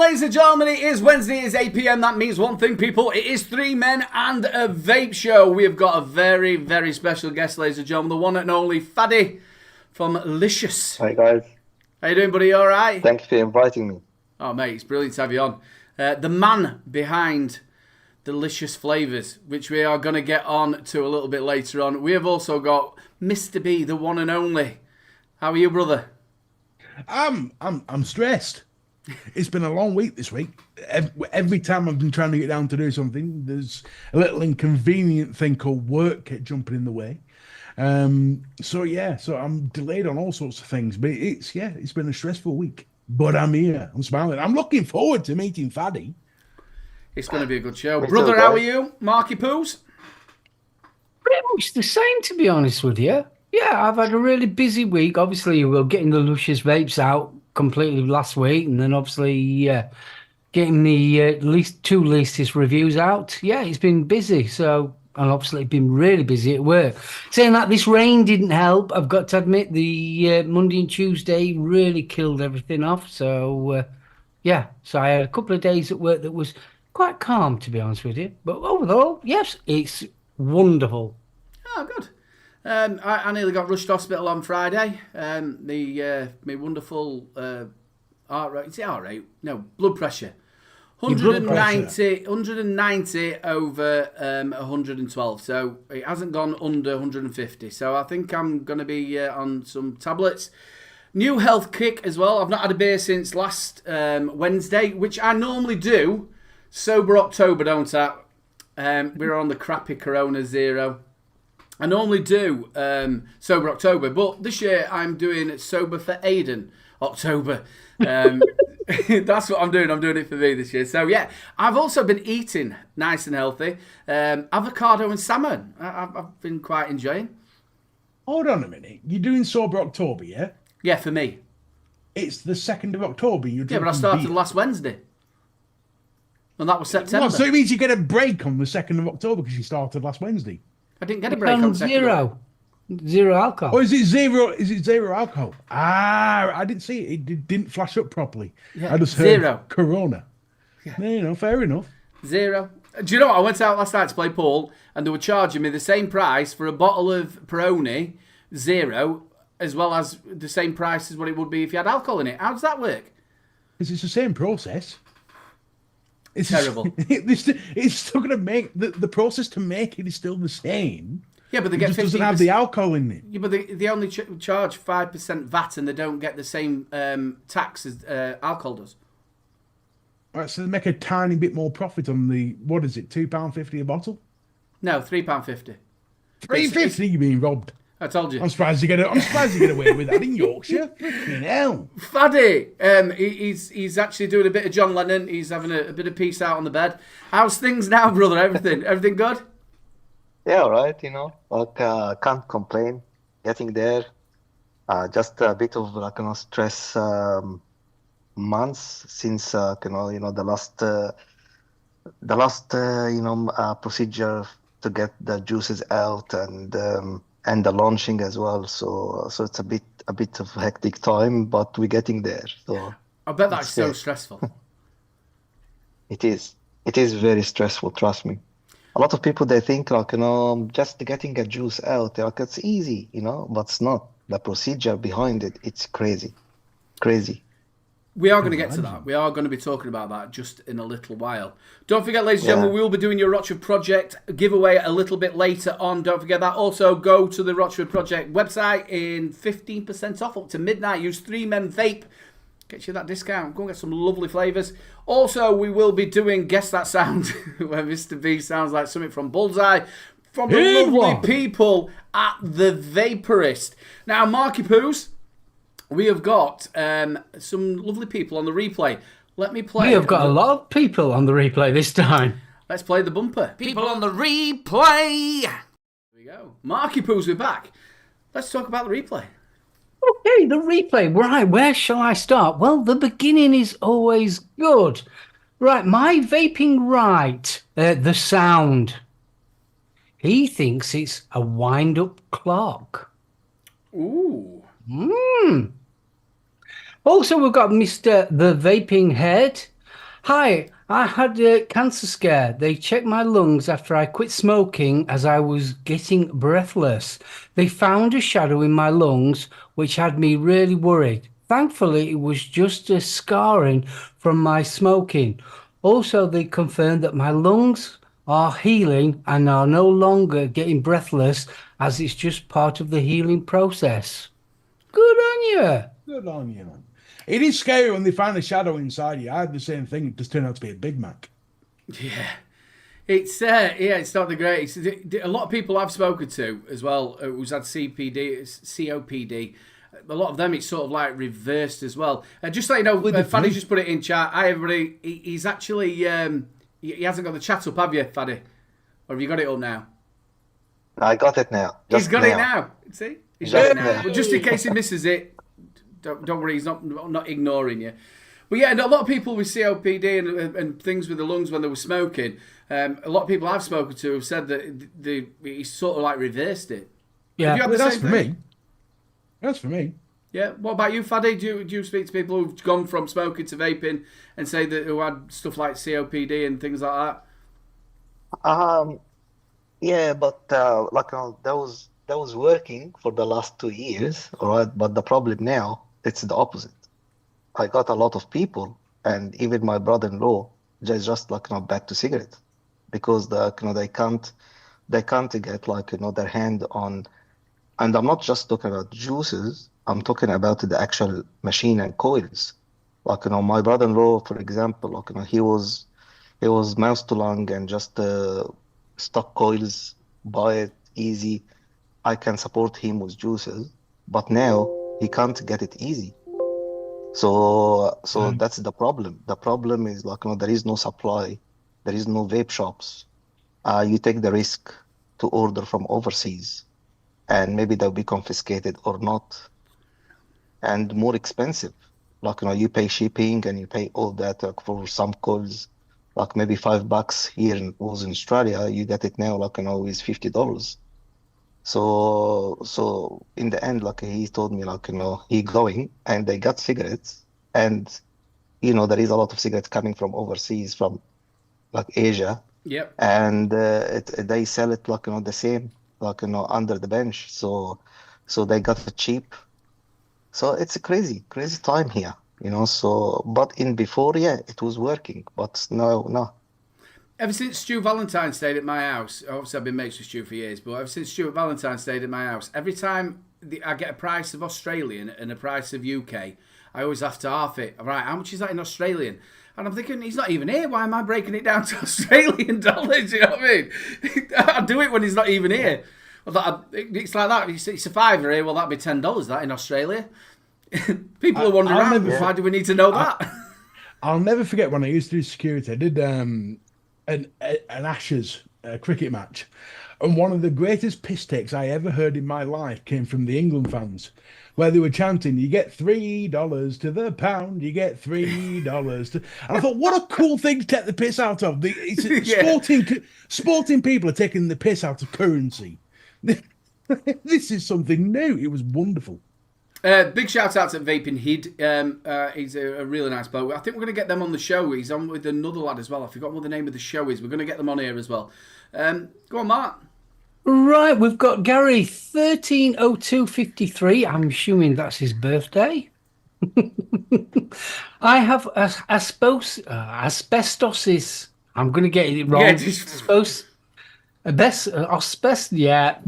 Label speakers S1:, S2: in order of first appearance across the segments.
S1: ladies and gentlemen, it is Wednesday, it is 8 PM. That means one thing, people. It is 3 men and a vape show. We have got a very, very special guest, ladies and gentlemen. The one and only Faddy from Licious.
S2: Hi, guys.
S1: How you doing, buddy? You all right?
S2: Thank you for inviting me.
S1: Oh, mate, it's brilliant to have you on. The man behind the Licious flavours, which we are going to get on to a little bit later on. We have also got Mr. B, the one and only. How are you, brother?
S3: I'm stressed. It's been a long week this week. Every time I've been trying to get down to do something, there's a little inconvenient thing called work kept jumping in the way. So I'm delayed on all sorts of things. But it's been a stressful week. But I'm here. I'm smiling. I'm looking forward to meeting Faddy.
S1: It's going to be a good show. Brother, how are you? Marky Poos?
S4: Pretty much the same, to be honest with you. Yeah, I've had a really busy week. Obviously, we're getting the Licious vapes out completely last week, and then obviously getting the two latest reviews out. Yeah, it's been busy. So, and obviously been really busy at work. Saying that, this rain didn't help. I've got to admit, the Monday and Tuesday really killed everything off. So, so I had a couple of days at work that was quite calm, to be honest with you. But overall, yes, it's wonderful.
S1: Oh, good. I nearly got rushed to hospital on Friday. My wonderful heart rate. Is it heart rate? No, blood pressure. 190 over 112. So it hasn't gone under 150. So I think I'm going to be on some tablets. New health kick as well. I've not had a beer since last Wednesday, which I normally do. Sober October, don't I? We're on the crappy Corona Zero. I normally do Sober October, but this year I'm doing Sober for Aiden October. That's what I'm doing. I'm doing it for me this year. So, yeah, I've also been eating nice and healthy. Avocado and salmon, I've been quite enjoying.
S3: Hold on a minute. You're doing Sober October, yeah?
S1: Yeah, for me.
S3: It's the 2nd of October.
S1: Yeah, but I started last Wednesday. And that was September.
S3: Well, so it means you get a break on the 2nd of October because you started last Wednesday.
S1: I didn't get a break on
S4: zero alcohol.
S3: Oh, is it zero? Is it zero alcohol? I didn't see it. It didn't flash up properly.
S1: Yeah,
S3: I just heard
S1: zero.
S3: Corona. Yeah. Fair enough.
S1: Zero. Do you know what? I went out last night to play pool, and they were charging me the same price for a bottle of Peroni, zero, as well as the same price as what it would be if you had alcohol in it. How does that work?
S3: Because it's the same process. It's
S1: terrible.
S3: It's still going to make the process to make it is still the same.
S1: Yeah, but they get 50%.
S3: Doesn't have the alcohol in it.
S1: Yeah, but they only charge 5% VAT, and they don't get the same tax as alcohol does.
S3: Right, so they make a tiny bit more profit on the, what is it, £2.50 a bottle?
S1: No, £3.50.
S3: £3.50. You're being robbed.
S1: I told you.
S3: I'm surprised you get away with that in Yorkshire. Freaking hell.
S1: Faddy, he's actually doing a bit of John Lennon. He's having a bit of peace out on the bed. How's things now, brother? Everything good?
S2: Yeah, all right, can't complain. Getting there. Just a bit of stress months since the last procedure to get the juices out and the launching as well. So it's a bit of hectic time, but we're getting there. So
S1: I bet that's so stressful.
S2: It is very stressful, trust me. A lot of people, they think just getting a juice out, it's easy, but it's not. The procedure behind it, it's crazy.
S1: We are going to get to that. We are going to be talking about that just in a little while. Don't forget, ladies and gentlemen, we'll be doing your Rochford Project giveaway a little bit later on. Don't forget that. Also, go to the Rochford Project website in 15% off up to midnight. Use 3 Men Vape. Get you that discount. Go and get some lovely flavours. Also, we will be doing Guess That Sound, where Mr. B sounds like something from Bullseye, from the lovely people at The Vaporist. Now, Marky Poos, we have got some lovely people on the replay. Let me play.
S4: We have got a lot of people on the replay this time.
S1: Let's play the bumper. People on the replay. Here we go. Marky Poos, we're back. Let's talk about the replay.
S4: Okay, the replay. Right, where shall I start? Well, the beginning is always good. Right, my vaping right, the sound. He thinks it's a wind-up clock.
S1: Ooh.
S4: Also, we've got Mr. The Vaping Head. Hi, I had a cancer scare. They checked my lungs after I quit smoking as I was getting breathless. They found a shadow in my lungs, which had me really worried. Thankfully, it was just a scarring from my smoking. Also, they confirmed that my lungs are healing and are no longer getting breathless as it's just part of the healing process. Good on you.
S3: Good on you, man. It is scary when they find a shadow inside you. I had the same thing. It just turned out to be a Big Mac.
S1: Yeah. It's not the greatest. A lot of people I've spoken to as well who's had COPD, a lot of them it's sort of like reversed as well. Just so you know, Faddy just put it in chat. Hi everybody. He's actually he hasn't got the chat up, have you, Faddy? Or have you got it up now?
S2: I got it now.
S1: He's got it now. See, he's got
S2: Just
S1: it now.
S2: now.
S1: But just in case he misses it, don't worry. He's not ignoring you. But yeah, a lot of people with COPD and things with the lungs when they were smoking, a lot of people I've spoken to have said that he sort of like reversed it.
S4: Yeah,
S1: Have you had the
S3: That's
S1: same
S3: for
S1: thing?
S3: me. That's for me.
S1: Yeah. What about you, Faddy? Do you speak to people who've gone from smoking to vaping and say that who had stuff like COPD and things like
S2: Um, yeah, but that was working for the last 2 years, all right. But the problem now, it's the opposite. I got a lot of people, and even my brother-in-law, just back to cigarettes because they can't get their hand on. And I'm not just talking about juices. I'm talking about the actual machine and coils. My brother-in-law, for example, he was mouse to lung and just stock coils, buy it easy. I can support him with juices, but now he can't get it easy. So that's the problem. The problem is there is no supply, there is no vape shops. You take the risk to order from overseas, and maybe they'll be confiscated or not, and more expensive. You pay shipping and you pay all that for some calls, maybe $5 here in Australia. You get it now, is $50. So in the end, he told me, he going and they got cigarettes, and there is a lot of cigarettes coming from overseas, from Asia,
S1: that? Yep.
S2: and they sell it the same, under the bench. So they got it cheap. So it's a crazy time here, So, but in before, yeah, it was working, but no.
S1: Ever since Stu Valentine stayed at my house, obviously I've been mates with Stu for years, but ever since Stuart Valentine stayed at my house, every time I get a price of Australian and a price of UK, I always have to half it. Right, how much is that in Australian? And I'm thinking, he's not even here. Why am I breaking it down to Australian dollars? You know what I mean? I do it when he's not even here. It's like that. It's a fiver here. Well, that'd be $10, that, in Australia. People are wondering, why do we need to know that?
S3: I'll never forget when I used to do security. I did an Ashes cricket match, and one of the greatest piss takes I ever heard in my life came from the England fans, where they were chanting, "You get $3 to the pound, you get $3 to." And I thought, what a cool thing to take the piss out of. Sporting people are taking the piss out of currency. This is something new. It was wonderful.
S1: Big shout out to Vaping Hid. He's a really nice bloke. I think we're going to get them on the show. He's on with another lad as well. I forgot what the name of the show is. We're going to get them on here as well. Go on, Mark.
S4: Right, we've got Gary 130253. I'm assuming that's his birthday. I have asbestosis. I'm going to get it wrong. Yeah.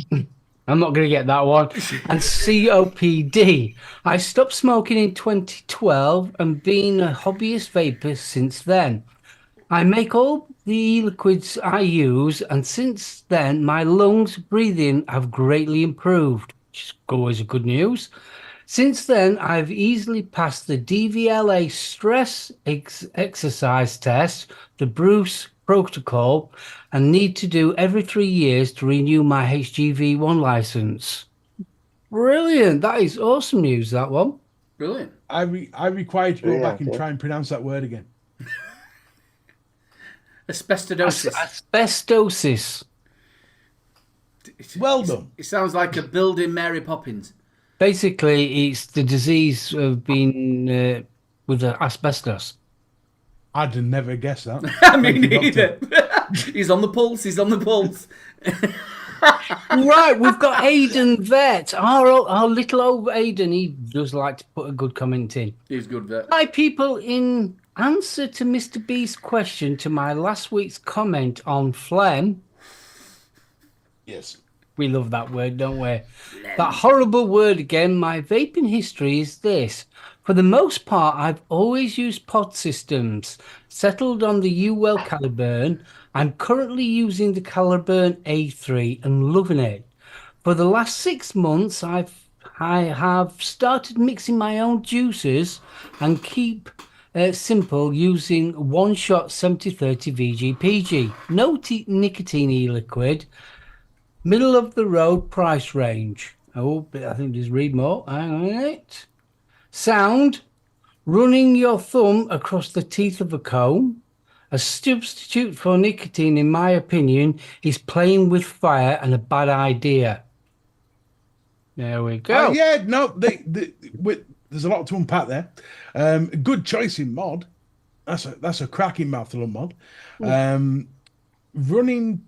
S4: I'm not going to get that one. And COPD. I stopped smoking in 2012 and been a hobbyist vapor since then. I make all the liquids I use, and since then, my lungs breathing have greatly improved, which is always a good news. Since then, I've easily passed the DVLA stress exercise test, the Bruce protocol, and need to do every 3 years to renew my HGV1 license. Brilliant. That is awesome news, that one.
S1: Brilliant.
S3: I require you to go back and try and pronounce that word again.
S1: Asbestosis.
S4: Asbestosis.
S3: Well done.
S1: It sounds like a building Mary Poppins.
S4: Basically, it's the disease of being with the asbestos.
S3: I'd never guessed that.
S1: I mean,
S3: Thank you,
S1: neither.
S3: Doctor.
S1: He's on the pulse. He's on the pulse.
S4: Right, we've got Aidan Vet. Our little old Aidan, he does like to put a good comment in.
S1: He's good, Vet.
S4: Hi, people. In answer to Mr. B's question to my last week's comment on phlegm,
S3: Yes.
S4: we love that word, don't we? That horrible word again. My vaping history is this. For the most part, I've always used pod systems, settled on the UL Caliburn. I'm currently using the Caliburn A3 and loving it. For the last 6 months, I have started mixing my own juices and keep simple using one-shot 70/30 VGPG. No nicotine e-liquid. Middle of the road price range. Oh, I think just read more. Hang on a minute. Sound. Running your thumb across the teeth of a comb. A substitute for nicotine, in my opinion, is playing with fire and a bad idea. There we go.
S3: Yeah, no, there's a lot to unpack there. Good choice in mod. That's a cracking mouthful of mod. Running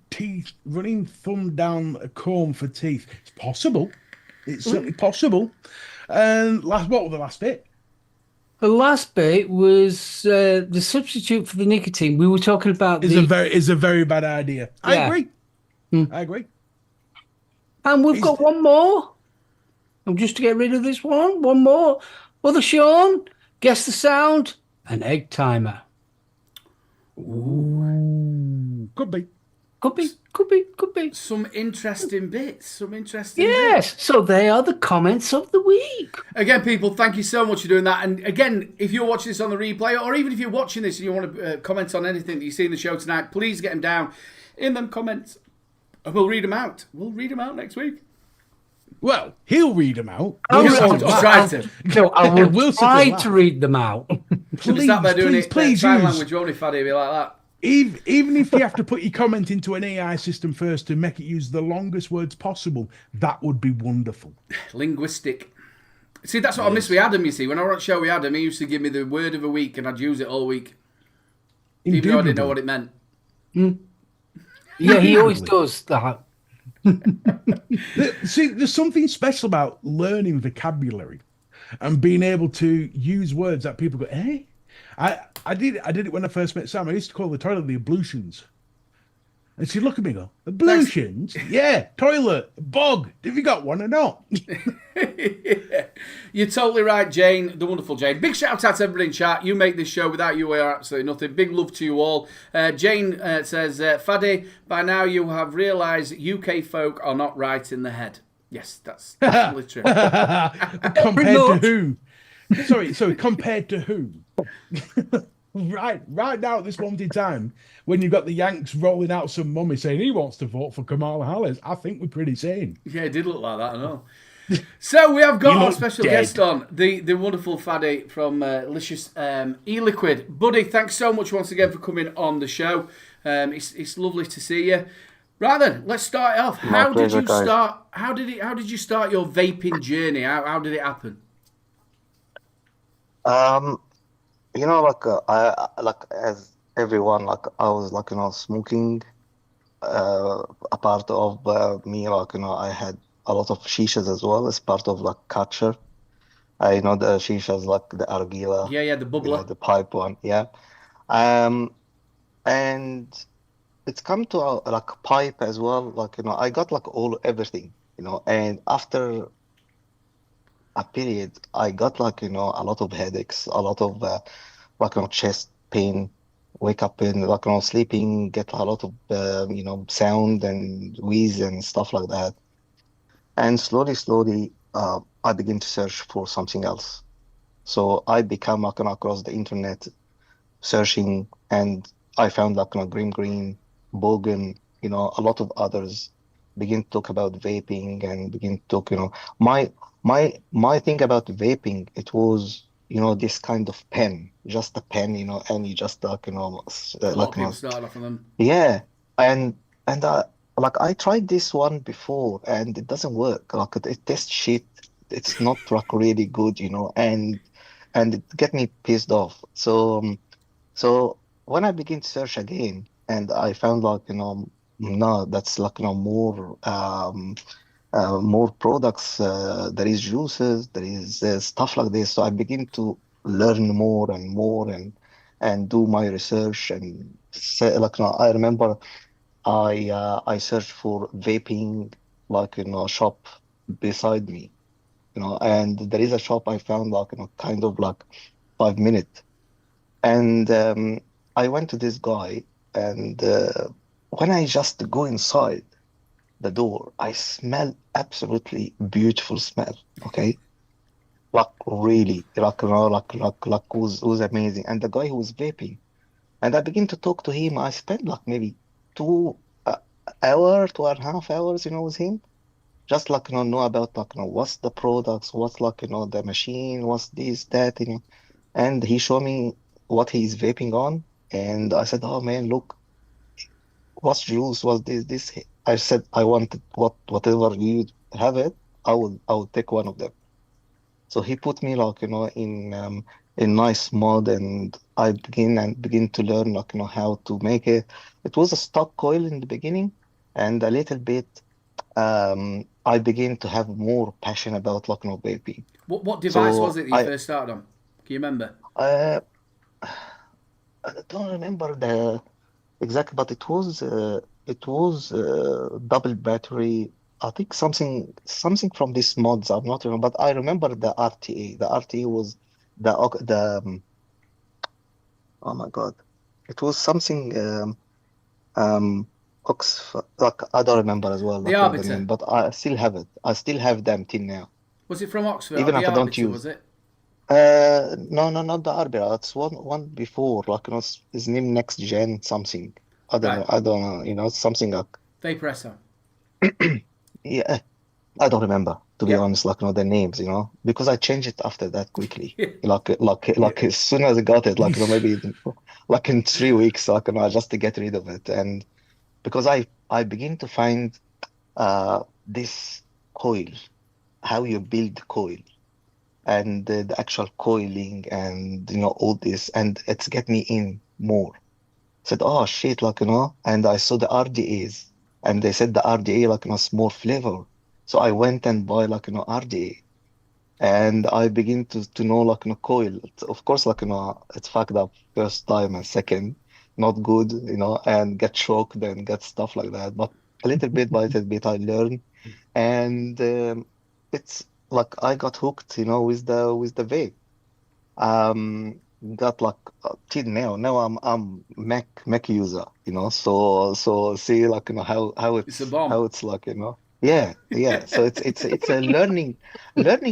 S3: thumb down a comb for teeth. It's possible. It's certainly possible. And what was the last bit?
S4: The last bit was the substitute for the nicotine. We were talking about
S3: Is a very bad idea. I agree. I agree.
S4: And we've got one more. And just to get rid of this one more. Other Sean, guess the sound, an egg timer.
S3: Ooh, could be.
S4: Could be.
S1: Some interesting bits.
S4: Yes. So they are the comments of the week.
S1: Again, people, thank you so much for doing that. And again, if you're watching this on the replay, or even if you're watching this and you want to comment on anything that you see in the show tonight, please get them down in them comments. And we'll read them out. We'll read them out next week.
S3: Well, he'll read them out.
S1: I'll try to.
S4: No, I will try to read them out.
S1: Please, start by doing it sign language, won't it, Faddy? Be like that.
S3: Even if you have to put your comment into an AI system first to make it use the longest words possible, that would be wonderful.
S1: Linguistic. See, that's what I miss with Adam, you see. When I was on show with Adam, he used to give me the word of a week and I'd use it all week. Even though I didn't know what it meant.
S4: Yeah, he always does that.
S3: See, there's something special about learning vocabulary and being able to use words that people go, eh? I did it when I first met Sam. I used to call the toilet the ablutions. And she'd look at me and go, ablutions? Yeah, toilet, bog. Have you got one or not?
S1: Yeah. You're totally right, Jane, the wonderful Jane. Big shout out to everybody in chat. You make this show. Without you, we are absolutely nothing. Big love to you all. Jane says, Faddy, by now you have realised UK folk are not right in the head. Yes, that's definitely true.
S3: Compared to who? Sorry, compared to who? Right now at this moment in time, when you've got the Yanks rolling out some mummy saying he wants to vote for Kamala Harris, I think we're pretty sane.
S1: Yeah, it did look like that, I know. So we have got our special guest on, the wonderful Faddy from Licious e-liquid. Buddy, thanks so much once again for coming on the show. It's lovely to see you. Right then, let's start it off. How did you start your vaping journey? How did it happen?
S2: As everyone, I was smoking. A part of me, I had a lot of shishas as well as part of culture. I know the shishas the argila.
S1: Yeah, the bubbler.
S2: The pipe one, yeah. And it's come to pipe as well. I got everything, and after a period, I got a lot of headaches, a lot of chest pain, wake up in sleeping, get a lot of sound and wheeze and stuff like that. And slowly, I begin to search for something else. So I become across the internet, searching, and I found Green, Bogan, a lot of others begin to talk about vaping and begin to talk, my thing about vaping, it was, this kind of pen, just a pen, and you just
S1: people start off on them.
S2: Yeah, and I tried this one before and it doesn't work. It tastes shit. It's not really good, and it get me pissed off. So So when I begin to search again, and I found like, no, that's like, more products. There is juices, there is stuff like this. So I begin to learn more and more and do my research and say, like, I remember I searched for vaping, like, shop beside me, and there is a shop I found like, kind of like 5 minutes. And I went to this guy, and when I just go inside the door, I smell absolutely beautiful smell. Okay, like really, like was amazing. And the guy who was vaping, and I begin to talk to him. I spent like maybe 2 hour, 2.5 hours, with him. Just like, know about like, what's the products, what's like, the machine, what's this, that, and he showed me what he's vaping on. And I said, oh man, look, what's juice? What's this? I said, I wanted whatever you have it, I will take one of them. So he put me like, in nice mod, and I begin to learn like, how to make it. It was a stock coil in the beginning, and a little bit I begin to have more passion about like, vaping.
S1: What device was
S2: So
S1: it that you first started on? Can you remember?
S2: uh, I don't remember the exact, but it was double battery. I think something from these mods. I'm not remember, but I remember the RTA. The RTA was the oh my God, it was something Ox, like I don't remember as well
S1: The
S2: like the
S1: Arbiter.
S2: name, but I still have it. I still have them till now,
S1: Was it from Oxford or
S2: even
S1: the
S2: if I don't
S1: Arbiter?
S2: use.
S1: Was it?
S2: No, no, not the Arbiter. It's one before, like, his name Next Gen something. I don't
S1: Right.
S2: know. I don't know. Something like,
S1: Vaporesso.
S2: yeah, I don't remember, to be
S1: Yeah.
S2: honest. Like, the names, because I changed it after that quickly.
S1: Yeah.
S2: Like as soon as I got it, like, maybe like in 3 weeks, like, just to get rid of it. And because I begin to find this coil, how you build coil, and the actual coiling, and all this, and it's get me in more. Said, oh shit, like, and I saw the RDAs, and they said the RDA, like, it's more flavor. So I went and buy, like, RDA, and I begin to know, like, coil. Of course, like, it's fucked up first time, and second not good, and get shocked and get stuff like that. But a little bit by little bit I learn, and it's like I got hooked, with the vape. Um, got like, till now I'm Mac user, so see, like, how
S1: It's a
S2: it's
S1: bomb.
S2: like, yeah, yeah. So it's a learning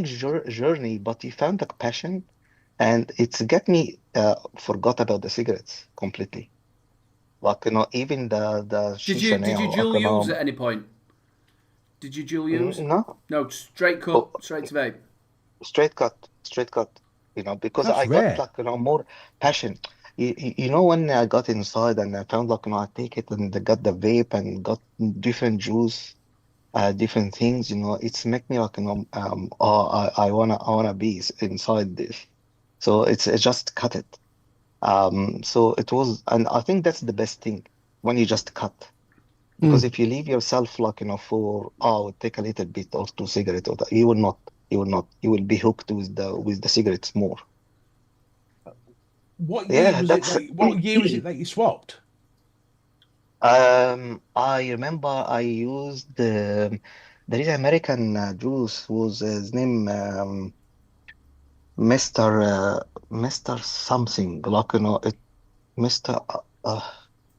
S2: journey, but you found the passion, and it's get me forgot about the cigarettes completely. Like, even the shisha
S1: Did you
S2: now, like,
S1: dual use at any point? Did you dual use?
S2: no.
S1: No, straight cut,
S2: Oh,
S1: straight to vape.
S2: straight cut, because
S3: That's
S2: I got
S3: rare.
S2: like, more passion. When I got inside and I found like, I take it and I got the vape and got different juice, different things, it's make me like, oh, I wanna be inside this. So it's just cut it. So it was, and I think that's the best thing when you just cut. Because
S4: Mm.
S2: if you leave yourself like, for, oh, take a little bit or two cigarette, or that, you will not. You will not. You will be hooked with the cigarettes more.
S3: What year
S2: Yeah,
S3: was it
S2: that's.
S3: that what year was it that you swapped?
S2: I remember I used there is American juice, was his name, Mr. Mr. something, like, Mr.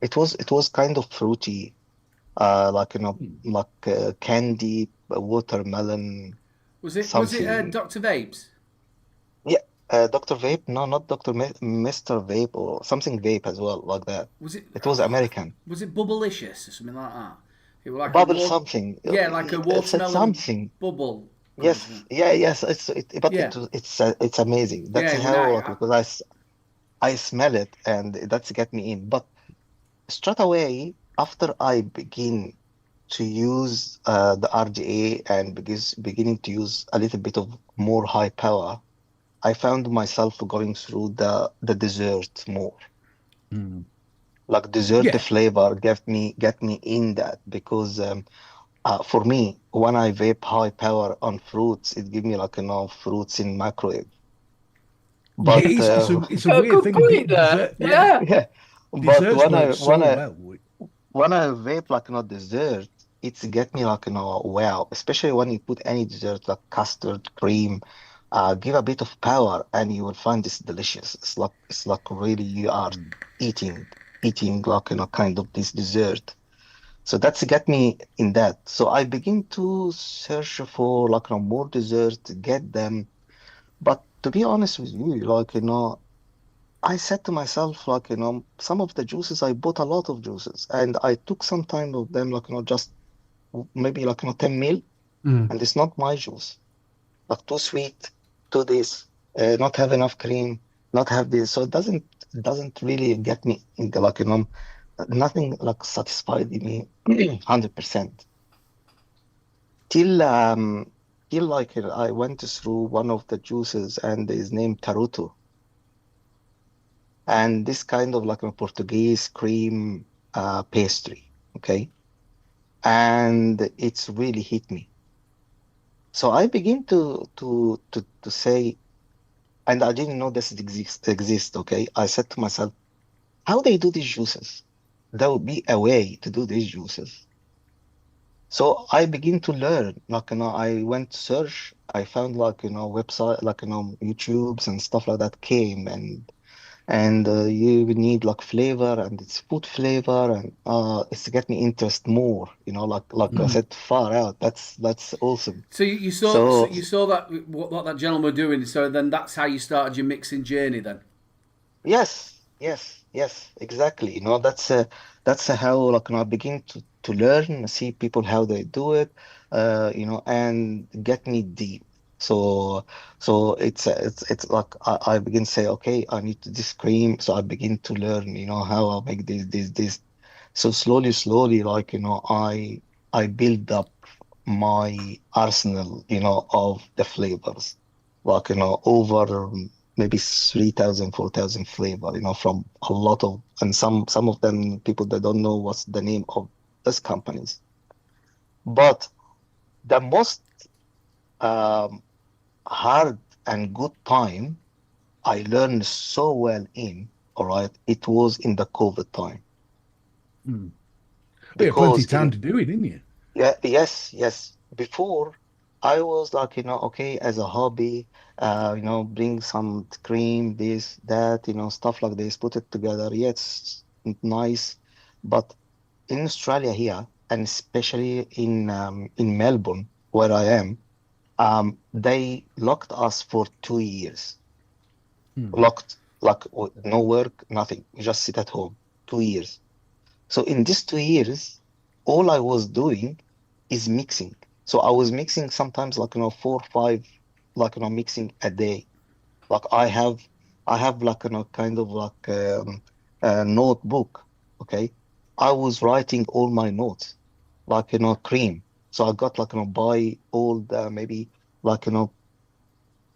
S2: It was kind of fruity, like, like candy, watermelon,
S1: Was it
S2: something.
S1: Dr. Vapes?
S2: Yeah, Dr. Vape. No, not Dr. Mr. Vape or something Vape as well, like that.
S1: Was it
S2: It was American.
S1: was it Bubblicious or something like that? It was like a
S2: Bubble something.
S1: yeah, like a
S2: It said
S1: watermelon
S2: something.
S1: bubble gum or
S2: Yes,
S1: something.
S2: yeah, yes. But
S1: Yeah,
S2: it's amazing.
S1: yeah,
S2: That's
S1: it was
S2: how,
S1: nice.
S2: like, because I smell it, and that's get me in. But straight away after I begin to use the RDA, and beginning to use a little bit of more high power, I found myself going through the dessert more. Like dessert
S3: Yeah.
S2: flavor get me in that because for me, when I vape high power on fruits, it give me like fruits in microwave.
S3: It
S2: But
S3: is. It's a
S4: A
S3: weird
S4: good
S3: thing.
S4: point there.
S3: Dessert. Yeah.
S4: Yeah.
S2: yeah, but
S3: Desserts work so well.
S2: when I vape like dessert, it's get me like wow, especially when you put any dessert like custard, cream, give a bit of power, and you will find this delicious. It's like really you are eating like kind of this dessert. So that's get me in that. So I begin to search for like more dessert, get them. But to be honest with you, like I said to myself, like some of the juices I bought a lot of juices, and I took some time of them, like just maybe like 10 mil,
S4: Mm.
S2: and it's not my juice. Like too sweet, too this, not have enough cream, not have this. So it doesn't really get me into like nothing like satisfied me 100%. Till till like I went through one of the juices and is named Taruto, and this kind of like a Portuguese cream pastry, okay, and it's really hit me. So I begin to say, and I didn't know this exist, okay. I said to myself, how they do these juices? There would be a way to do these juices. So I begin to learn, like I went to search, I found like website, like YouTubes and stuff like that came, and you would need like flavor, and it's food flavor, and it's to get me interest more, like I said, far out. That's awesome.
S1: So
S2: So
S1: you saw that what that gentleman were doing. So then that's how you started your mixing journey. Then.
S2: yes, exactly. That's how like I begin to learn, see people how they do it, and get me deep. So it's like I begin to say, okay, I need to this cream, so I begin to learn, how I make this. So slowly, like I build up my arsenal, of the flavors, like over maybe 3,000, 4,000 flavor, from a lot of, and some of them people that don't know what's the name of these companies. But the most um, hard and good time I learned so well in, all right, it was in the COVID time.
S3: We had plenty
S2: Because
S3: of time to do it, didn't you?
S2: yeah, yes. Before I was like, okay, as a hobby, bring some cream, this, that, stuff like this, put it together. Yeah, it's nice. But in Australia here, and especially in Melbourne, where I am, they locked us for 2 years. Locked, like no work, nothing. You just sit at home. 2 years. So in these 2 years, all I was doing is mixing. So I was mixing sometimes like 4 or 5, like mixing a day. Like I have like kind of like a notebook. Okay, I was writing all my notes, like cream. So I got like buy all the maybe like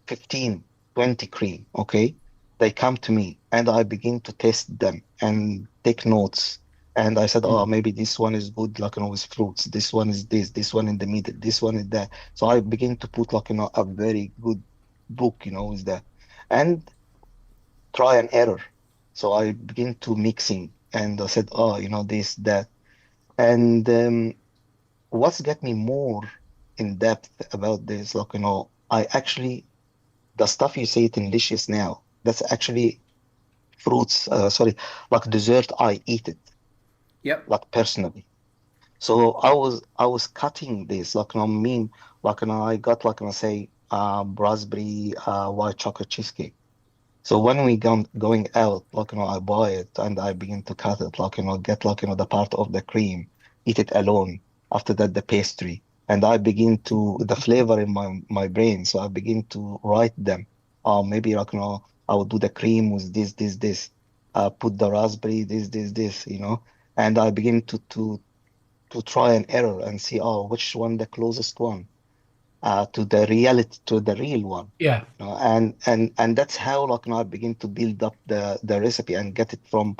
S2: 15, 20 cream, okay? They come to me and I begin to test them and take notes. And I said, oh, maybe this one is good, like, with fruits. This one is this one in the middle, this one is that. So I begin to put like, a very good book, with that. And try and error. So I begin to mixing and I said, oh, this, that. And what's got me more in depth about this, like, I actually the stuff you say it in Licious now, that's actually fruits, sorry, like dessert, I eat it,
S1: Yep.
S2: like personally. So I was cutting this, like mean, like I got like say raspberry white chocolate cheesecake. So when we going out, like I buy it and I begin to cut it, like get like the part of the cream, eat it alone. After that, the pastry, and I begin to the flavor in my brain. So I begin to write them. Maybe like I would do the cream with this. Put the raspberry, this. And I begin to try and error and see which one the closest one to the reality, to the real one.
S4: Yeah.
S2: And that's how like I begin to build up the recipe and get it from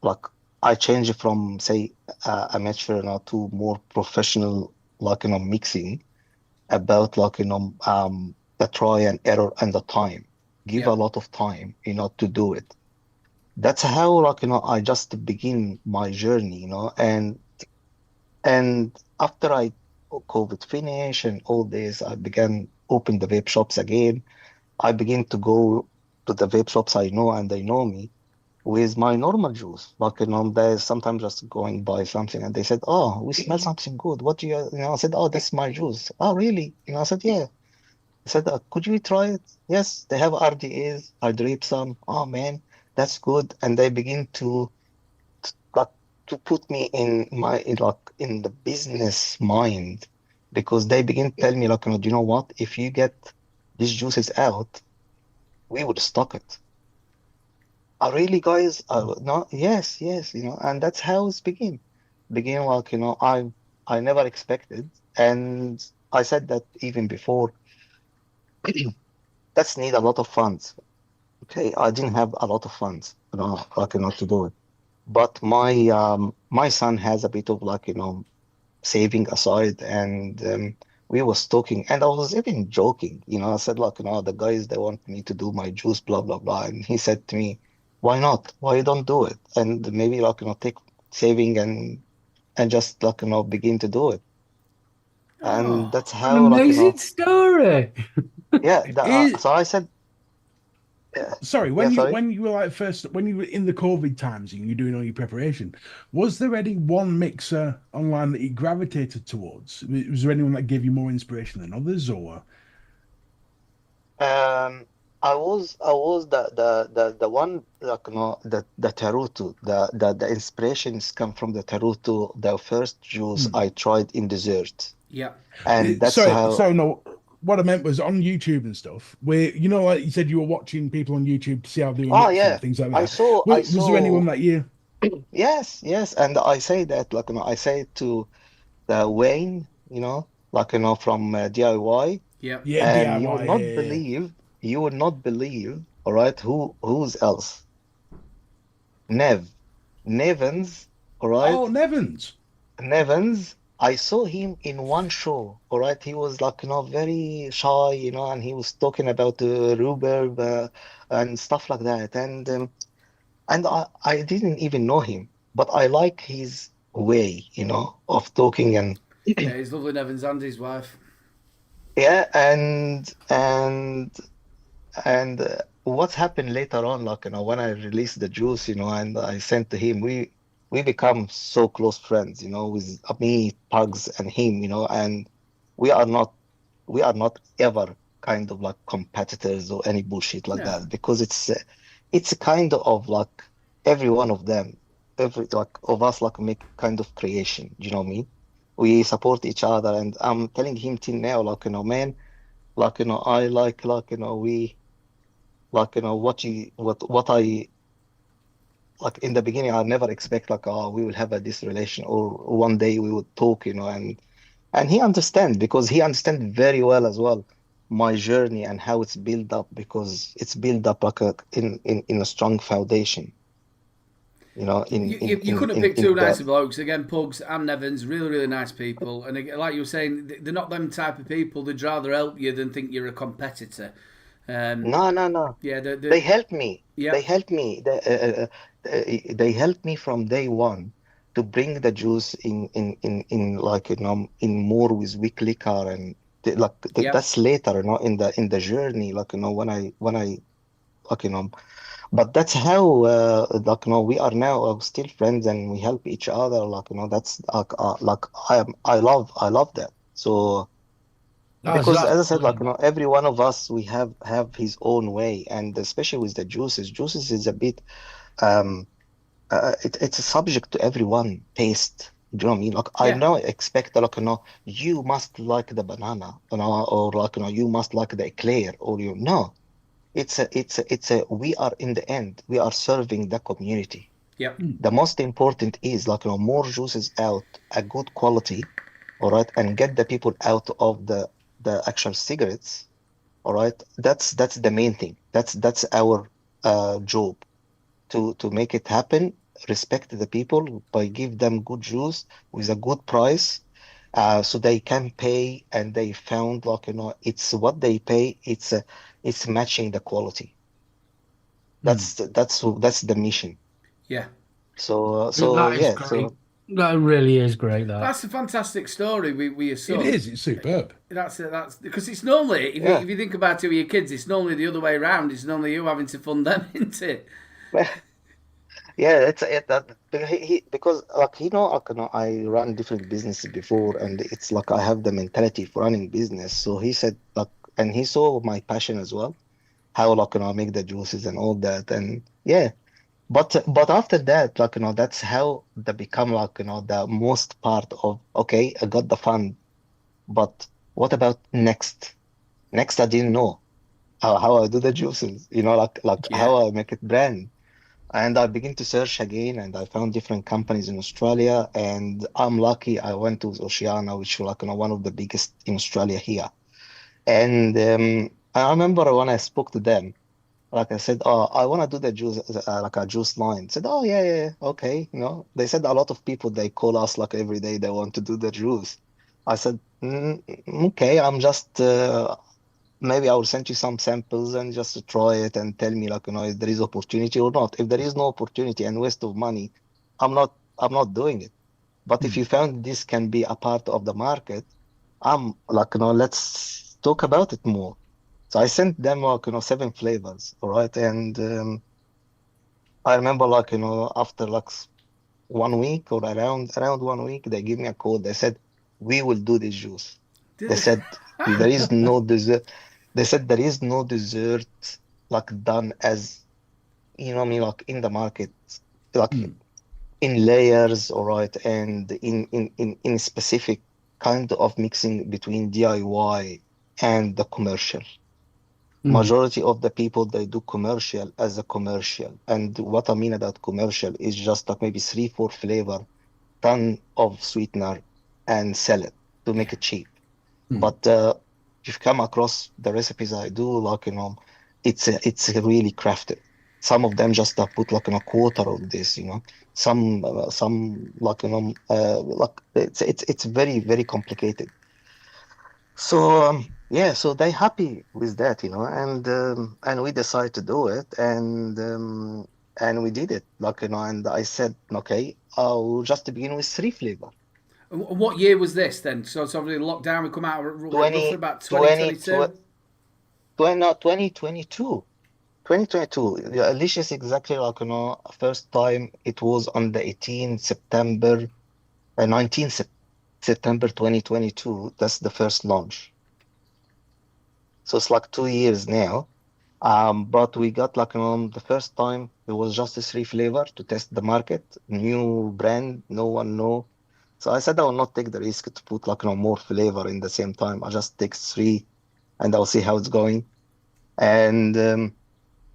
S2: like I changed from say amateur now to more professional, like mixing about like the try and error and the time. Give a
S1: Yep.
S2: lot of time, to do it. That's how like I just begin my journey, and after I COVID finish and all this, I began open the vape shops again. I begin to go to the vape shops I know and they know me with my normal juice. Like, there's sometimes just going by something and they said, "Oh, we smell something good. What do I said, "Oh, that's my juice." "Oh, really?" I said, "Yeah." I said, "Could you try it?" "Yes, they have RDAs. I drip some." "Oh, man, that's good." And they begin like to put me in the business mind because they begin to tell me like, do you know what? If you get these juices out, we would stock it. Really, guys? No, yes, yes, and that's how it's begin. Begin like, I never expected. And I said that even before, that's need a lot of funds. Okay, I didn't have a lot of funds, like, to do it. But my son has a bit of like, saving aside and we was talking and I was even joking, I said like, the guys they want me to do my juice, blah blah blah. And he said to me, "Why not? Why you don't do it? And maybe like, take saving and just like, begin to do it." And
S1: Oh,
S2: that's
S4: An
S2: how like,
S4: amazing story.
S2: yeah,
S3: Is
S2: so I said, yeah,
S3: Sorry,
S2: yeah, sorry.
S3: when you were like first when you were in the COVID times and you're doing all your preparation, was there any one mixer online that you gravitated towards? Was there anyone that gave you more inspiration than others, or
S2: Um, I was the one like the Taruto the inspirations come from the Taruto, the first juice
S3: Hmm.
S2: I tried in dessert,
S1: yep.
S2: and that's
S3: Sorry,
S2: how.
S3: so no. What I meant was on YouTube and stuff, where like you said, you were watching people on YouTube to see how they were
S2: Oh
S3: mixing
S2: yeah,
S3: and things like
S2: I
S3: that.
S2: saw I
S3: Was there anyone
S2: saw
S3: that you?
S2: yes, yes, and I say that like I say to the Wayne, like from DIY,
S1: Yep.
S3: Yeah,
S2: and you will
S3: DIY.
S2: not believe, all right, who's else? Nevins, all right.
S3: Oh, Nevins.
S2: Nevins, I saw him in one show, all right? He was like, very shy, and he was talking about rhubarb and stuff like that. And I didn't even know him, but I like his way, of talking and
S1: Yeah, he's lovely, Nevins and his wife.
S2: yeah, and what happened later on, like, when I released the juice, and I sent to him, we become so close friends, with me, Pugs, and him, and we are not we are not ever kind of like competitors or any bullshit like
S1: No.
S2: that because it's a kind of like every one of them, every like of us like make kind of creation. Do you know what I mean? We support each other, and I'm telling him till now, like, man, like, I like, we like, what I like in the beginning, I never expect like, oh, we will have this relation or one day we would talk, and he understands because he understands very well as well my journey and how it's built up because it's built up like in a strong foundation,
S1: You couldn't pick
S2: in
S1: two
S2: that.
S1: nicer blokes. Again, Pugs and Nevins, really, really nice people. And like you were saying, they're not them type of people. They'd rather help you than think you're a competitor.
S2: No, no, no.
S1: Yeah,
S2: They helped me. They
S1: yep,
S2: helped me. They helped me from day one to bring the juice in like in more with weak liquor and
S1: yep,
S2: that's later, in the journey, like when I like but that's how like we are now still friends and we help each other, like that's like I love that. So because
S4: That's
S2: as I said, like
S4: brilliant.
S2: every one of us we have his own way, and especially with the juices, juices is a bit um it's a subject to everyone taste. Do you know what I mean? Like I
S1: yeah,
S2: now expect like you must like the banana, or like you must like the eclair, or no. It's a we are in the end we are serving the community.
S1: yep,
S3: Hmm.
S2: The most important is like more juices out, a good quality, all right, and get the people out of the actual cigarettes, all right. That's the main thing. That's our job. to make it happen, respect the people by give them good juice with a good price, so they can pay, and they found like it's what they pay, it's matching the quality. That's the mission.
S1: Yeah.
S2: So
S4: That is
S2: yeah,
S4: great. That really is great. That.
S1: That's a fantastic story with your
S3: It
S1: son.
S3: is. It's superb.
S1: That's because it's normally
S2: yeah.
S1: if you think about it with your kids, it's normally the other way around. It's normally you having to fund them, isn't it?
S2: Yeah, because like I run different businesses before, and it's like I have the mentality for running business. So he said like, and he saw my passion as well, how like I make the juices and all that, and yeah. But after that, like that's how they become like the most part of, okay, I got the fund, but what about next? Next, I didn't know how I do the juices, like
S1: Yeah.
S2: how I make it brand. And I begin to search again, and I found different companies in Australia. And I'm lucky I went to Oceania, which was like one of the biggest in Australia here. And I remember when I spoke to them, like I said, oh, I want to do the juice, like a juice line. Said, oh yeah, yeah, yeah, okay. They said a lot of people they call us like every day they want to do the juice. I said, okay, I'm just maybe I will send you some samples and just to try it and tell me like if there is opportunity or not. If there is no opportunity and waste of money, I'm not doing it. But if
S3: Hmm.
S2: you found this can be a part of the market, I'm like let's talk about it more. So I sent them like 7 flavors, all right, and I remember like after like 1 week or around 1 week, they give me a call. They said we will do this juice. They said there is no dessert. They said there is no dessert like done as what I mean, like in the market, like
S3: Hmm.
S2: in layers, all right, and in specific kind of mixing between DIY and the commercial.
S4: Mm.
S2: Majority of the people they do commercial as a commercial, and what I mean about commercial is just like maybe 3 4 flavor, ton of sweetener, and sell it to make
S1: Yeah.
S2: it cheap.
S3: Hmm.
S2: But if you've come across the recipes I do, like it's really crafted. Some of them just put like in a quarter of this, some like like it's very very complicated. So yeah, so they happy with that, and we decided to do it, and we did it, like and I said, okay, I'll just begin with 3 flavor.
S1: And what year was this then? So it's obviously lockdown. We come out roughly
S2: 20
S1: about
S2: 20
S1: 2022.
S2: 20 no, 2022. 2022. Yeah, Licious exactly like first time it was on the 18th September, 19th September 2022. That's the first launch. So it's like 2 years now. But we got like the first time it was just a 3 flavor to test the market, new brand, no one know. So I said I will not take the risk to put like more flavor in the same time. I just take 3 and I'll see how it's going. And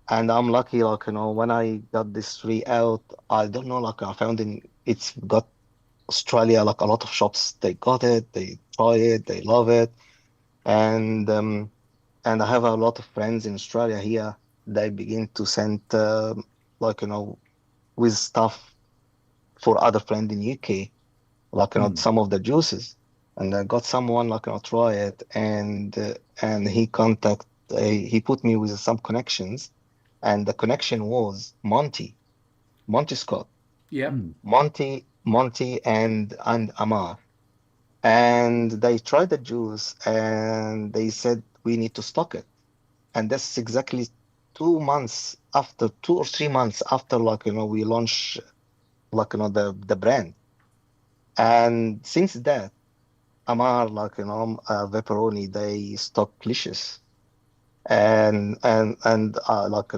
S2: I'm lucky like when I got this 3 out, I don't know, like I found it's got Australia, like a lot of shops they got it, they try it, they love it. And I have a lot of friends in Australia here. They begin to send like with stuff for other friends in UK, like
S3: Hmm.
S2: some of the juices. And I got someone like try it, and he put me with some connections, and the connection was Monty Scott,
S1: Yep.
S3: Hmm.
S2: Monty and Amar. And they tried the juice and they said we need to stock it. And that's exactly 2 months after, 2 or 3 months after, like we launch like the brand. And since that, Amar, like Vaporoni, they stock Licious, and like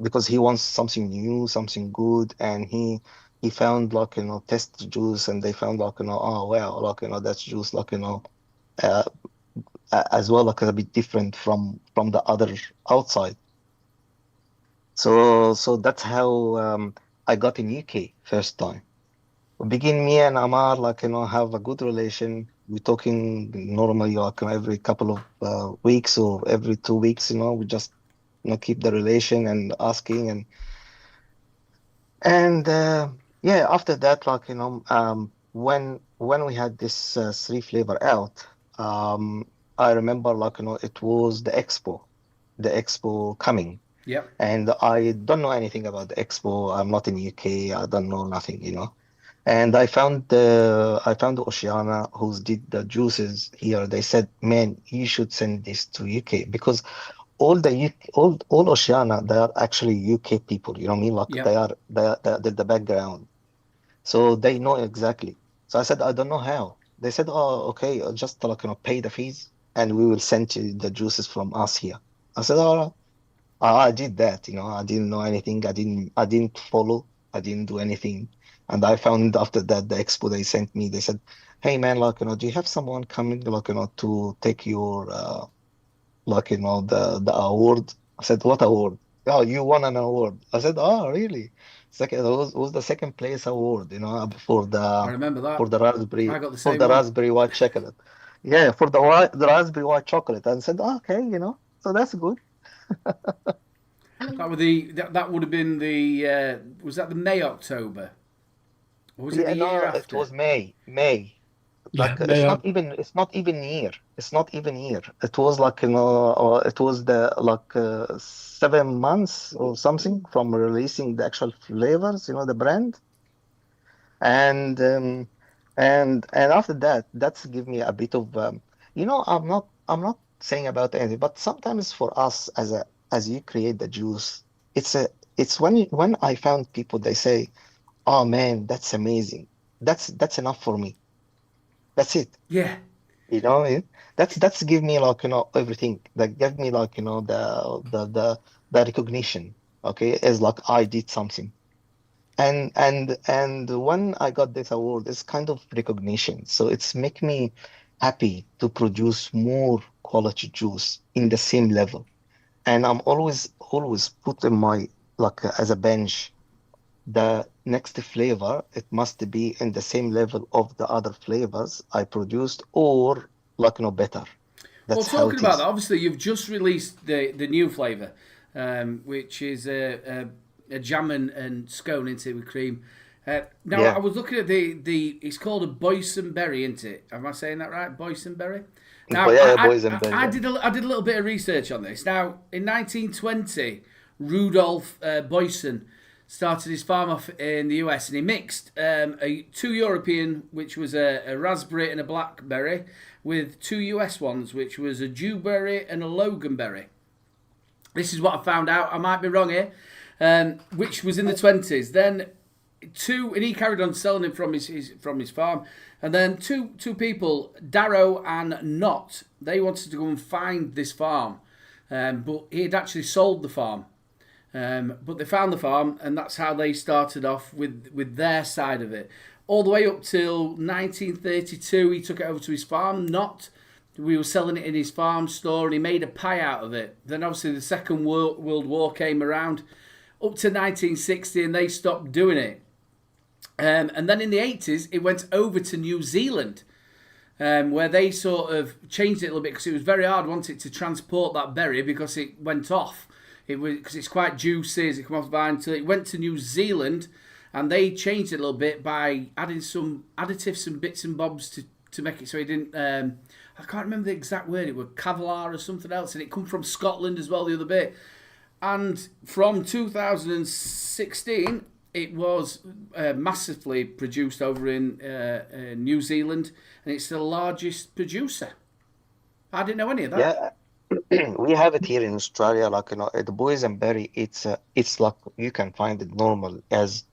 S2: because he wants something new, something good, and he found like test juice, and they found like oh wow, like that's juice, like uh, as well, like a bit different from the other outside. So that's how I got in UK first time. Begin me and Amar, like have a good relation. We're talking normally like every couple of weeks or every 2 weeks. We just keep the relation and asking, And yeah, after that, when we had this three flavor out, I remember it was the expo coming,
S1: Yep.
S2: and I don't know anything about the expo. I'm not in UK. I don't know nothing. And I found Oceana who's did the juices here. They said, man, you should send this to UK because all the UK, all Oceana, they are actually UK people. You know what I mean? Like
S1: Yep.
S2: they are the background, so they know exactly. So I said, I don't know how. They said, oh, okay, just pay the fees and we will send you the juices from us here. I said, oh, I did that. I didn't know anything. I didn't follow. I didn't do anything. And I found after that the expo they sent me, they said, hey man, do you have someone coming, to take your the award? I said, what award? Oh, you won an award. I said, oh, really? Second, it was the second place award, for
S1: I
S2: the
S1: remember
S2: for
S1: that.
S2: the
S1: I
S2: raspberry
S1: got the
S2: for
S1: same
S2: the
S1: one.
S2: raspberry white chocolate. Yeah, for the raspberry white chocolate. And I said, oh, okay, so that's good.
S1: That would have been the was that the May October or was it the
S2: Yeah,
S1: year
S2: no, it
S1: after?
S2: was May. May.
S4: Yeah,
S2: It's
S4: they
S2: not
S4: are.
S2: even it's not even year. It's not even year. It was it was the 7 months or something from releasing the actual flavors, the brand. And after that, that's give me a bit of I'm not saying about anything, but sometimes for us as you create the juice, it's a it's when I found people they say, oh man, that's amazing. That's enough for me. That's it.
S1: Yeah.
S2: You know, it, that's give me everything. That give me the recognition. Okay, as like I did something. And when I got this award, it's kind of recognition. So it's make me happy to produce more quality juice in the same level. And I'm always putting my as a bench the next flavor, it must be in the same level of the other flavors I produced or better.
S1: Well,
S2: That's how
S1: talking
S2: it
S1: about that,
S2: is.
S1: obviously you've just released the new flavour, which is a jam and scone into with cream. Now I
S2: Yeah.
S1: was looking at the it's called a boysenberry, isn't it? Am I saying that right? Boysenberry.
S2: But
S1: Now
S2: yeah, boys and
S1: I
S2: berry.
S1: did a little bit of research on this. Now in 1920, Rudolf Boysen started his farm off in the US, and he mixed two European, which was a raspberry and a blackberry, with two US ones, which was a dewberry and a loganberry. This is what I found out. I might be wrong here. Which was in the 20s. Then two, and he carried on selling it from his farm. And then two people, Darrow and Knott, they wanted to go and find this farm, but he had actually sold the farm. But they found the farm, and that's how they started off with their side of it. All the way up till 1932, he took it over to his farm. Not we were selling it in his farm store, and he made a pie out of it. Then obviously the Second World War came around, up to 1960, and they stopped doing it. And then in the 80s, it went over to New Zealand, where they sort of changed it a little bit because it was very hard, wasn't it, to transport that berry because it went off. It was because it's quite juicy as it comes off the vine. So it went to New Zealand, and they changed it a little bit by adding some additives, some bits and bobs to make it so it didn't. I can't remember the exact word. It was Kevlar or something else, and it come from Scotland as well. The other bit, and from 2016, it was massively produced over in New Zealand, and it's the largest producer. I didn't know any of that.
S2: Yeah. We have it here in Australia, the boysenberry. It's like you can find it normal as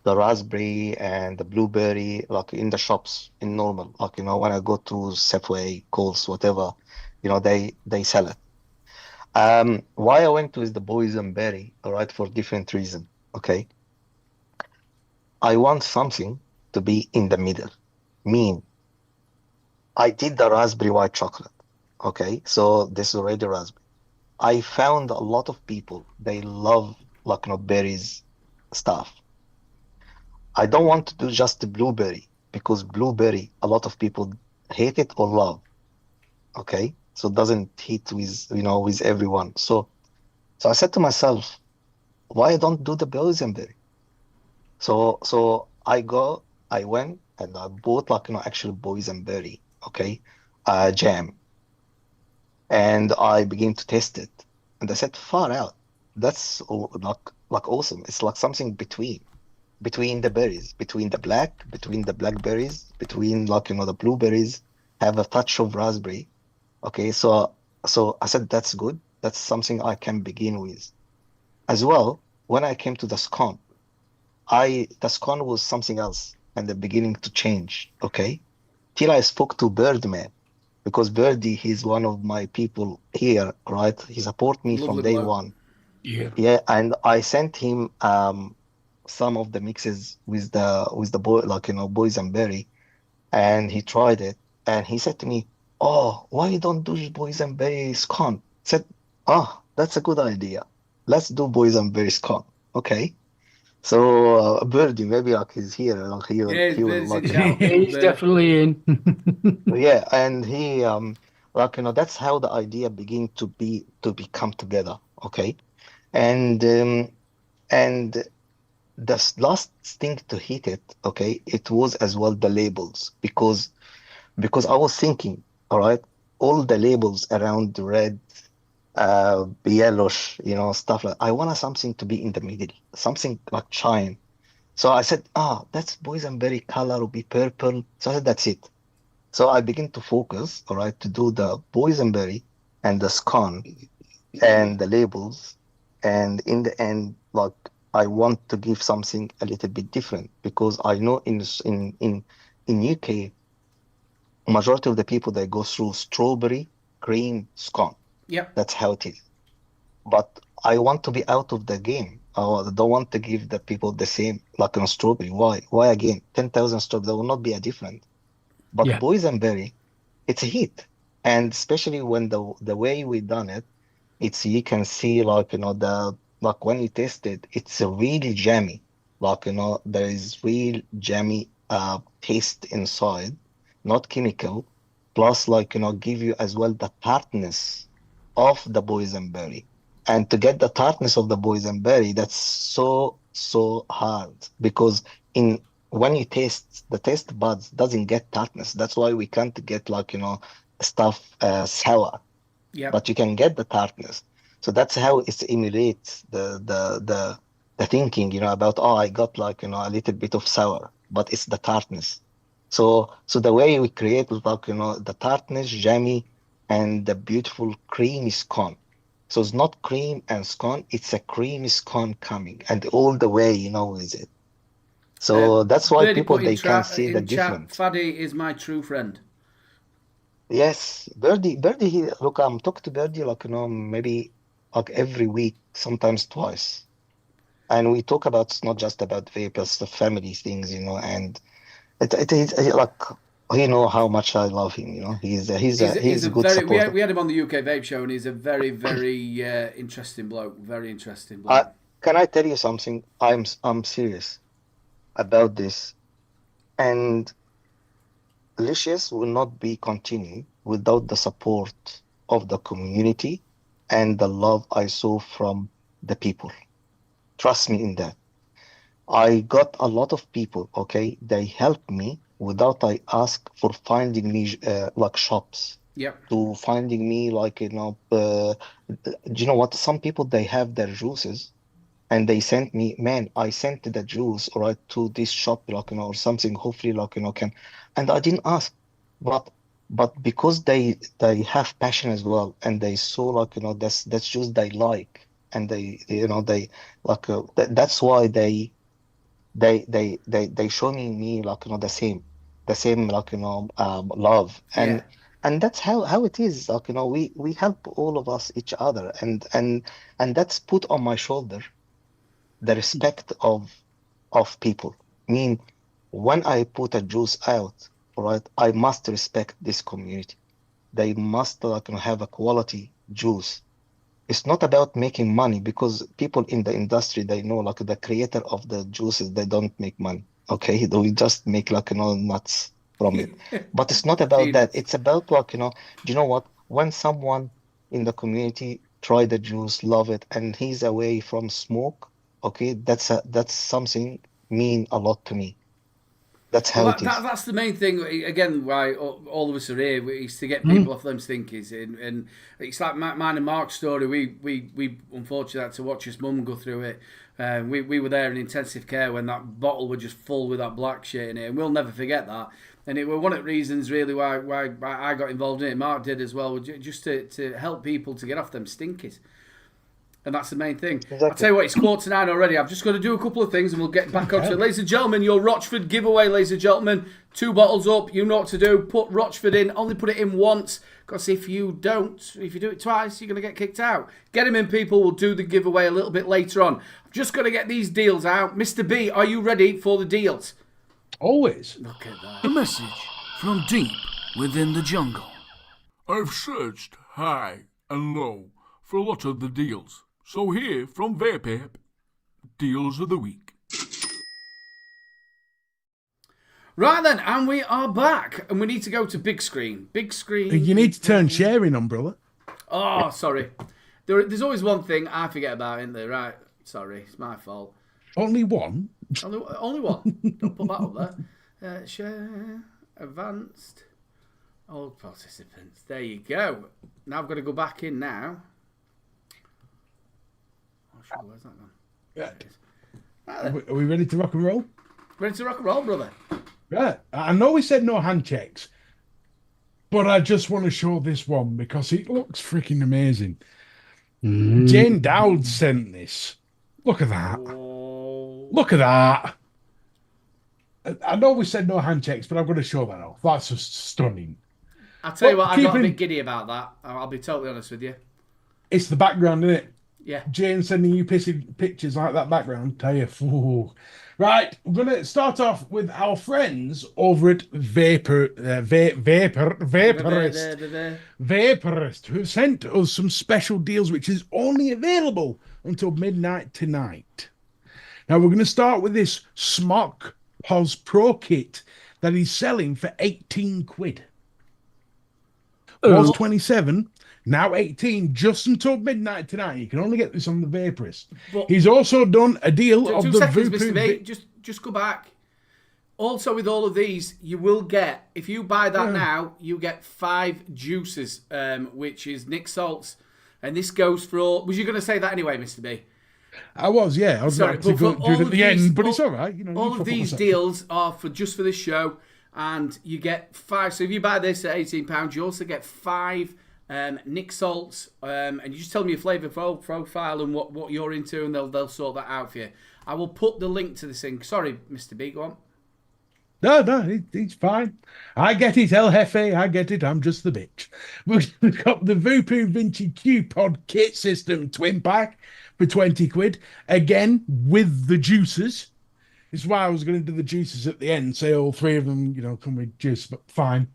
S2: the raspberry and the blueberry, like in the shops in normal. When I go to Safeway, Coles, whatever, they sell it. Why I went to is the boysenberry, all right, for different reason. Okay, I want something to be in the middle. Mean, I did the raspberry white chocolate. Okay, so this is already raspberry. I found a lot of people they love berries stuff. I don't want to do just the blueberry because blueberry a lot of people hate it or love. Okay, so it doesn't hit with everyone. So I said to myself, why don't do the boysenberry? So I went and I bought like actual boysenberry, okay, jam, and I began to test it, and I said, far out, that's like awesome. It's like something between the berries, between the blackberries, between like the blueberries, have a touch of raspberry. Okay, so I said that's good. That's something I can begin with. As well, when I came to the scone, the scone was something else and the beginning to change. Okay, till I spoke to Birdman because Birdie, he's one of my people here, right? He support me from
S1: Lovely
S2: day
S1: bloke.
S2: one.
S4: Yeah.
S2: Yeah, and I sent him some of the mixes with the boy, like boysenberry, and he tried it, and he said to me, "Oh, why you don't do boysenberry scone?" I said, "Oh, that's a good idea. Let's do boysenberry scone." Okay. So Birdie, maybe like he's here, like
S1: Yeah,
S2: he will
S1: it's in
S2: like
S1: shout. Big up
S4: He's
S1: bird.
S4: definitely in.
S2: yeah, and he like that's how the idea begin to become together. Okay, and and the last thing to hit it, okay, it was as well the labels because I was thinking, all right, all the labels around the red, yellowish, stuff like I wanted something to be in the middle, something like shine. So I said, that's boysenberry color will be purple. So I said, that's it. So I begin to focus, all right, to do the boysenberry and the scone and the labels. And in the end, like I want to give something a little bit different because I know in UK, majority of the people they go through strawberry cream scone.
S1: Yep.
S2: That's how it is. But I want to be out of the game. I don't want to give the people the same like on strawberry. Why? Why again? 10,000 strawberry. There will not be a different. But
S4: Yeah.
S2: boysenberry, it's a hit. And especially when the way we done it, it's you can see like the like when you taste it, it's a really jammy. Like there is real jammy taste inside, not chemical. Plus like give you as well the tartness of the boysenberry. And to get the tartness of the boysenberry, that's so hard because in when you taste the taste buds doesn't get tartness. That's why we can't get like stuff sour,
S1: Yep.
S2: but you can get the tartness. So that's how it emulates the thinking, about I got like a little bit of sour, but it's the tartness. So the way we create was like the tartness, jammy, and the beautiful creamy scone. So it's not cream and scone, it's a creamy scone coming, and all the way with it. So that's why
S1: Birdie
S2: people
S1: put
S2: they can see the
S1: in chat,
S2: difference.
S1: Faddy is my true friend.
S2: Yes, Birdie, look, I'm talking to Birdie like, maybe like every week, sometimes twice. And we talk about, it's not just about vape, it's the family things, and it is like, he know how much I love him,
S1: He's
S2: he's
S1: a
S2: a good
S1: very
S2: supporter.
S1: we had him on the UK Vape Show, and he's a very interesting bloke. Very interesting
S2: I,
S1: bloke.
S2: can I tell you something? I'm serious about this. And Licious will not be continued without the support of the community and the love I saw from the people. Trust me in that. I got a lot of people, okay? They helped me without I ask for finding me like shops,
S1: Yep.
S2: to finding me like, do you know what? Some people they have their juices and they sent me, man, I sent the juice right to this shop, like, or something, hopefully, like, can, and I didn't ask, but because they have passion as well, and they saw like, that's juice they like, and they like, that's why they showing me like, the same like, love,
S1: Yeah.
S2: and that's how it is, like, we help all of us each other, and that's put on my shoulder the respect of people. I mean, when I put a juice out, right, I must respect this community. They must like have a quality juice. It's not about making money because people in the industry they know like the creator of the juices they don't make money. Okay, they just make like nuts from it. But it's not about that.
S1: Peanuts.
S2: It's about like do you know what? When someone in the community try the juice, love it, and he's away from smoke, okay, that's something mean a lot to me. That's
S1: Well,
S2: how it is.
S1: that's the main thing. Again, why all of us are here is to get people off them stinkers. And it's like mine and Mark's story. We unfortunately had to watch his mum go through it. We were there in intensive care when that bottle was just full with that black shit in it, and we'll never forget that. And it was one of the reasons really why I got involved in it. Mark did as well, just to help people to get off them stinkers. And that's the main thing.
S2: Exactly.
S1: I'll tell you what, it's 8:45 already. I've just got to do a couple of things and we'll get back onto it. Ladies and gentlemen, your Rochford giveaway, ladies and gentlemen. 2 bottles up. You know what to do. Put Rochford in. Only put it in once. Because if you do it twice, you're going to get kicked out. Get him in, people. We'll do the giveaway a little bit later on. I've just got to get these deals out. Mr. B, are you ready for the deals?
S3: Always.
S1: Look at that.
S5: A message from deep within the jungle. I've searched high and low for a lot of the deals. So here from Vape, deals of the week.
S1: Right then, and we are back. And we need to go to big screen. Big screen.
S3: You need to turn sharing on, brother.
S1: Oh, sorry. There's always one thing I forget about, isn't there? Right. Sorry, it's my fault.
S3: Only one?
S1: Only one. Don't put that up there. Share. Advanced. All participants. There you go. Now I've got to go back in now. Where's that gone?
S3: Yeah.
S1: Right,
S3: Are we ready to rock and roll?
S1: ready to rock and roll, brother.
S3: Right. I know we said no hand checks, but I just want to show this one because it looks freaking amazing. Jane Dowd sent this. Look at that.
S1: Oh.
S3: Look at that. I know we said no hand checks, but I'm going to show that off. That's just stunning.
S1: I'll tell you
S3: Well,
S1: what, I got a
S3: keeping-
S1: bit giddy about that. I'll be totally honest with you.
S3: It's the background, isn't it?
S1: Yeah.
S3: Jane sending you pissy pictures like that background. Tell you, ooh. Right, we're going to start off with our friends over at Vaporist, who sent us some special deals, which is only available until midnight tonight. Now, we're going to start with this Smock Pos Pro kit that he's selling for 18 quid. Was 27, now 18, just until midnight tonight. You can only get this on the Vaporist.
S1: But-
S3: He's also done a deal of
S1: Two
S3: the
S1: seconds,
S3: Voodoo
S1: Mr. B. Just go back. Also, with all of these, you will get, if you buy that now, you get 5 juices, which is Nick Salts. And this goes for all. Was you going to say that anyway, Mr. B?
S3: I was, yeah. I was
S1: Sorry,
S3: about to
S1: but
S3: go
S1: for
S3: do it
S1: all
S3: at
S1: of
S3: the
S1: these-
S3: end, but it's
S1: all-
S3: all right. You know,
S1: All
S3: you
S1: of
S3: fuck up
S1: these
S3: myself.
S1: deals are just for the show, and you get 5. So if you buy this at £18, you also get 5 Nick Salts, and you just tell me your flavour profile and what you're into, and they'll sort that out for you. I will put the link to this thing. Sorry, Mr. B, go on.
S3: No, it's fine. I get it, El Jefe. I get it. I'm just the bitch. We've got the Voodoo Vinci Q-Pod kit system twin pack for 20 quid. Again, with the juices. This is why I was going to do the juices at the end, say all 3 of them, come with juice, but fine.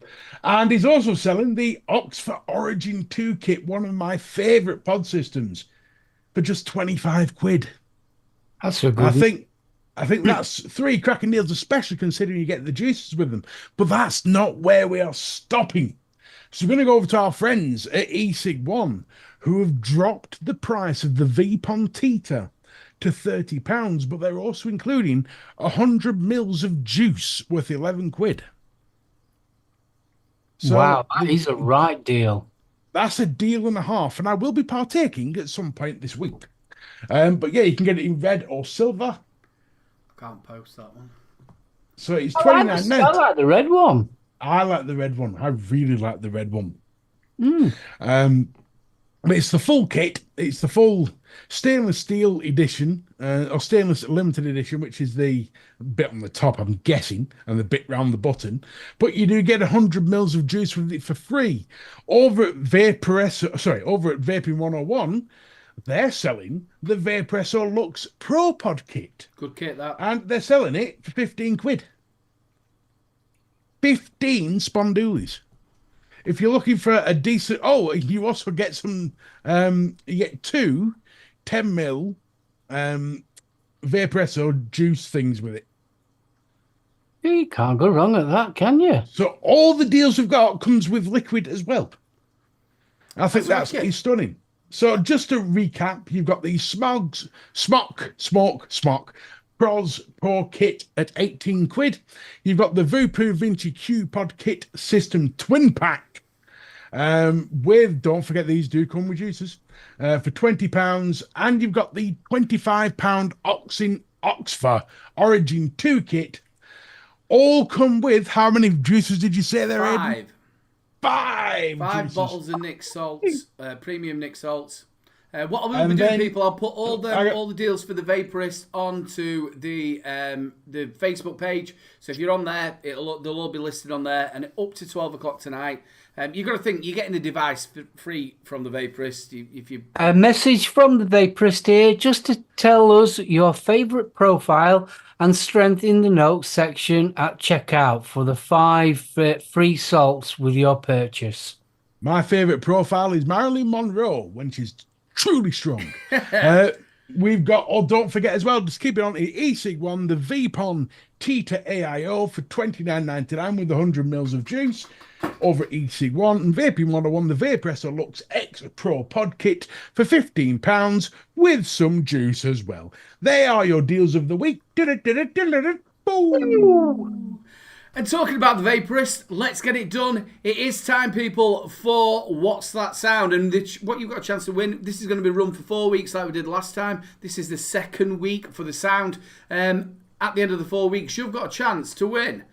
S3: And he's also selling the Oxford Origin 2 kit, one of my favourite pod systems, for just 25 quid.
S4: That's a good.
S3: I think that's 3 cracking deals, especially considering you get the juices with them. But that's not where we are stopping. So we're going to go over to our friends at eSig1, who have dropped the price of the Vape Tita to £30, but they're also including 100 mils of juice worth 11 quid. So
S4: wow, that is a right deal.
S3: that's a deal and a half, and I will be partaking at some point this week. But yeah, you can get it in red or silver.
S1: I can't post that one.
S3: So it's
S4: I like,
S3: £29.
S4: I like the red one.
S3: I like the red one. I really like the red one. But it's the full kit. It's the full stainless steel edition, or stainless limited edition, which is the bit on the top, I'm guessing, and the bit round the button. But you do get 100 mils of juice with it for free. Over at over at Vaping 101, they're selling the Vaporesso Lux Pro Pod kit.
S1: Good kit, that.
S3: And they're selling it for 15 quid. 15 spondoolies. If you're looking for a decent... Oh, you also get some... you get 2 10ml Vaporesso juice things with it.
S4: You can't go wrong at that, can you?
S3: So all the deals we've got comes with liquid as well. I think
S1: That's
S3: that's
S1: wicked.
S3: stunning. So just to recap, you've got the Smock Pros Pro kit at 18 quid. You've got the Vupu Vinci Q Pod Kit System Twin Pack. Don't forget these do come with juicers for £20, and you've got the £25 Oxford Origin 2 kit. All come with how many juicers did you say there?
S1: 5.
S3: Five
S1: Five
S3: juicers.
S1: bottles of Nick Salts, premium Nick Salts. What I will be doing, people, I'll put all the deals for the Vaporist onto the Facebook page. So if you're on there, they'll all be listed on there, and up to 12 o'clock tonight. You've got to think you're getting the device free from the Vaporist. If you
S4: A message from the Vaporist here, just to tell us your favourite profile and strength in the notes section at checkout for the 5 free salts with your purchase.
S3: My favourite profile is Marilyn Monroe when she's truly strong. We've got, don't forget as well, just keep it on the eSig1, the Vapon Tita AIO for $29.99 with 100 mils of juice over at eSig1, and Vaping 101, the Vaporessor Lux X Pro Pod Kit for £15 with some juice as well. They are your deals of the week. Boom.
S1: And talking about the Vaporist, let's get it done. It is time, people, for What's That Sound? And what you've got a chance to win, this is going to be run for 4 weeks like we did last time. This is the second week for the sound. At the end of the 4 weeks, you've got a chance to win.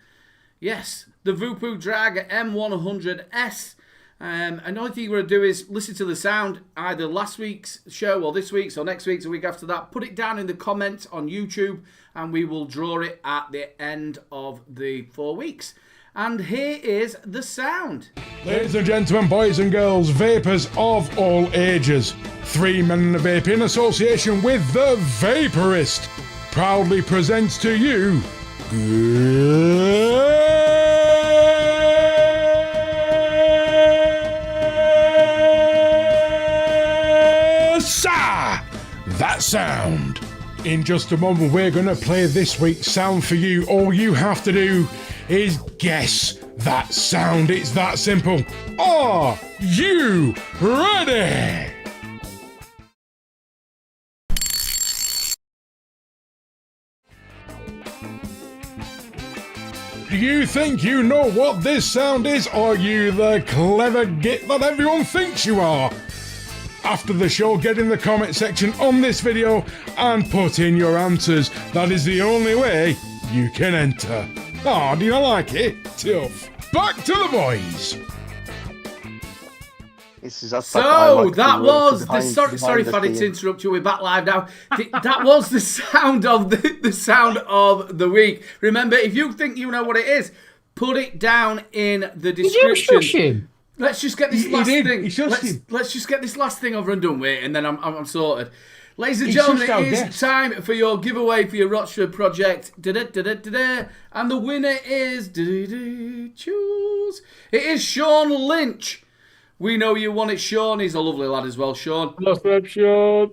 S1: Yes, the Vupu Drag M100S. And the only thing you're going to do is listen to the sound, either last week's show or this week's or next week's or week after that. Put it down in the comments on YouTube and we will draw it at the end of the 4 weeks. And here is the sound.
S3: Ladies and gentlemen, boys and girls, vapors of all ages, 3 Men in a Vape in association with the Vaporist proudly presents to you That Sound. In just a moment, we're going to play this week's sound for you. All you have to do is guess that sound. It's that simple. Are you ready? Do you think you know what this sound is? Are you the clever git that everyone thinks you are? After the show, get in the comment section on this video and put in your answers. That is the only way you can enter. Oh, do you like it? Tough. Back to the boys.
S1: So that was sorry, Fanny, to interrupt you. We're back live now. That was the sound of the sound of the week. Remember, if you think you know what it is, put it down in the description.
S4: Did you shush him?
S1: Let's just get this last thing.
S3: Let's
S1: just get this last thing over and done with, and then I'm sorted. Ladies and gentlemen, it is time for your giveaway for your Rochford project. And the winner is choose. It is Sean Lynch. We know you want it, Sean. He's a lovely lad as well, Sean.
S4: What's up, Sean?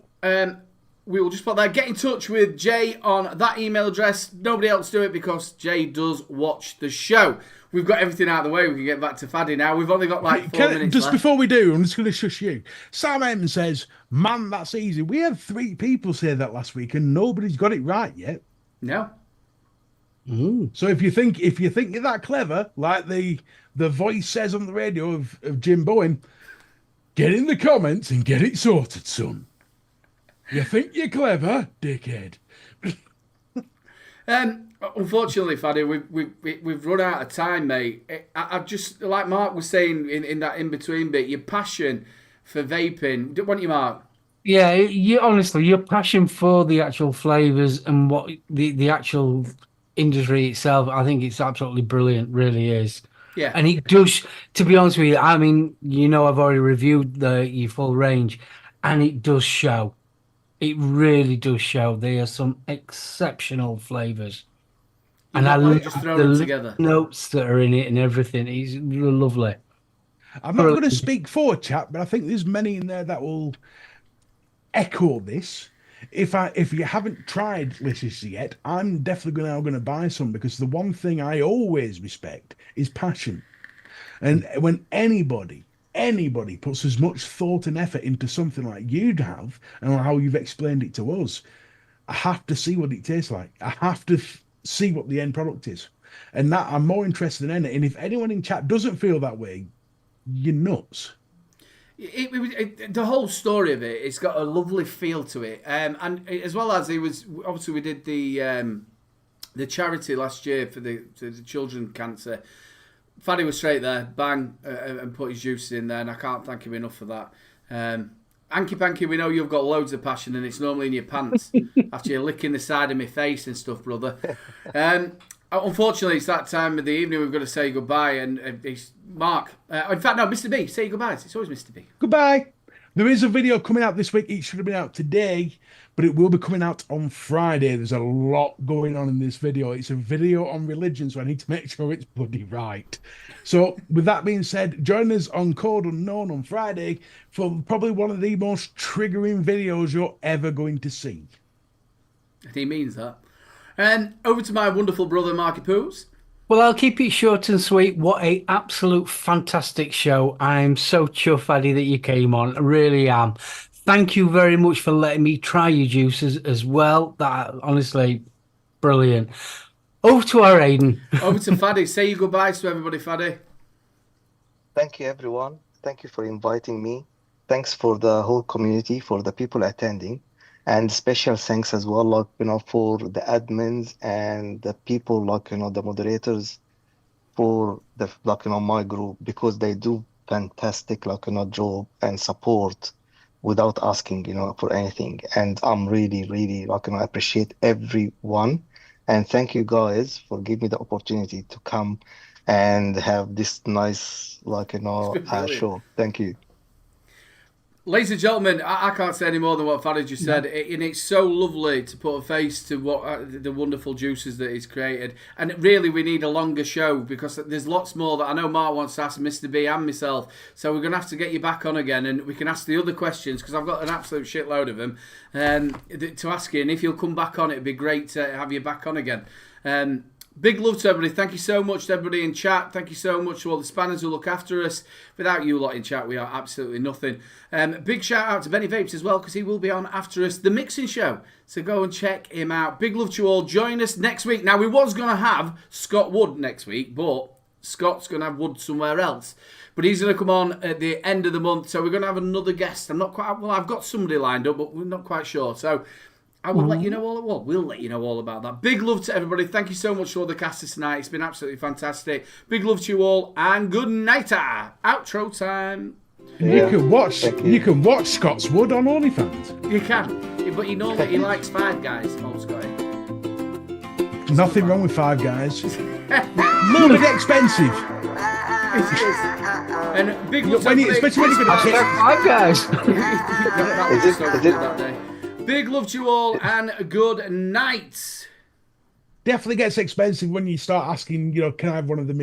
S1: We will just put that. Get in touch with Jay on that email address. Nobody else do it because Jay does watch the show. We've got everything out of the way. We can get back to Faddy now. We've only got like 4 minutes
S3: just
S1: left.
S3: Before we do, I'm just going to shush you. Sam M says, man, that's easy. We had 3 people say that last week and nobody's got it right yet.
S1: No.
S3: So if you think you're that clever, like the voice says on the radio of Jim Bowen, get in the comments and get it sorted, son. You think you're clever, dickhead.
S1: Unfortunately, Faddy, we've run out of time, mate. I've just, like Mark was saying in that in-between bit, your passion for vaping, don't you, Mark?
S4: Yeah, honestly, your passion for the actual flavours and what the actual industry itself, I think it's absolutely brilliant, really is.
S1: Yeah.
S4: And it does, to be honest with you, I mean, I've already reviewed your full range, and it does show. It really does show. There are some exceptional flavours. And I love
S1: just throw them together.
S4: Notes that are in it and everything. It's lovely.
S3: I'm not going to speak for chat, but I think there's many in there that will echo this. If you haven't tried Licious yet, I'm definitely now going to buy some, because the one thing I always respect is passion. And when anybody puts as much thought and effort into something like you'd have and how you've explained it to us, I have to see what it tastes like. I have to see what the end product is. And that I'm more interested in it. And if anyone in chat doesn't feel that way, you're nuts.
S1: The whole story of it, it's got a lovely feel to it, and as well as obviously we did the charity last year for the children cancer. Faddy was straight there, bang, and put his juices in there, and I can't thank him enough for that. Hanky Panky, we know you've got loads of passion, and it's normally in your pants after you're licking the side of my face and stuff, brother. Unfortunately, it's that time of the evening we've got to say goodbye, and it's Mark. In fact, no, Mr. B. Say goodbye. It's always Mr. B.
S3: Goodbye. There is a video coming out this week. It should have been out today, but it will be coming out on Friday. There's a lot going on in this video. It's a video on religion, so I need to make sure it's bloody right. So with that being said, join us on Code Unknown on Friday for probably one of the most triggering videos you're ever going to see.
S1: He means that. Over to my wonderful brother, Marky Poos.
S4: Well, I'll keep it short and sweet. What a absolute fantastic show. I'm so chuffed, Addy, that you came on. I really am. Thank you very much for letting me try your juices as well. That honestly, brilliant. Over to our Aiden.
S1: Over to Faddy. Say your goodbyes to everybody, Faddy.
S2: Thank you, everyone. Thank you for inviting me. Thanks for the whole community, for the people attending. And special thanks as well, like, for the admins and the people, the moderators for the, my group, because they do fantastic, job and support without asking, for anything. And I'm really, really, I appreciate everyone. And thank you guys for giving me the opportunity to come and have this nice, show. Thank you.
S1: Ladies and gentlemen, I can't say any more than what Faddy just said, and it's so lovely to put a face to what the wonderful juices that he's created. And really, we need a longer show because there's lots more that I know Mark wants to ask Mr. B and myself. So we're going to have to get you back on again, and we can ask the other questions because I've got an absolute shitload of them to ask you. And if you'll come back on, it'd be great to have you back on again. Big love to everybody. Thank you so much to everybody in chat. Thank you so much to all the spanners who look after us. Without you lot in chat, we are absolutely nothing. Big shout out to Benny Vapes as well, because he will be on after us. The Mixing Show. So go and check him out. Big love to you all. Join us next week. Now, we was going to have Scott Wood next week, but Scott's going to have Wood somewhere else. But he's going to come on at the end of the month. So we're going to have another guest. I'm not quite... Well, I've got somebody lined up, but we're not quite sure. So... I will let you know all. We'll let you know all about that. Big love to everybody. Thank you so much for all the casters tonight. It's been absolutely fantastic. Big love to you all, and good nighter. Outro time.
S3: Yeah. You can watch Scott's Wood on OnlyFans.
S1: You can, but you know that he likes Five Guys. Oh, Scotty.
S3: Nothing wrong with Five Guys. A little bit expensive.
S1: And big love to everybody.
S3: Especially when you're going to kick
S4: Five Guys.
S2: Is it?
S1: Big love to you all, and good night.
S3: Definitely gets expensive when you start asking, can I have one of the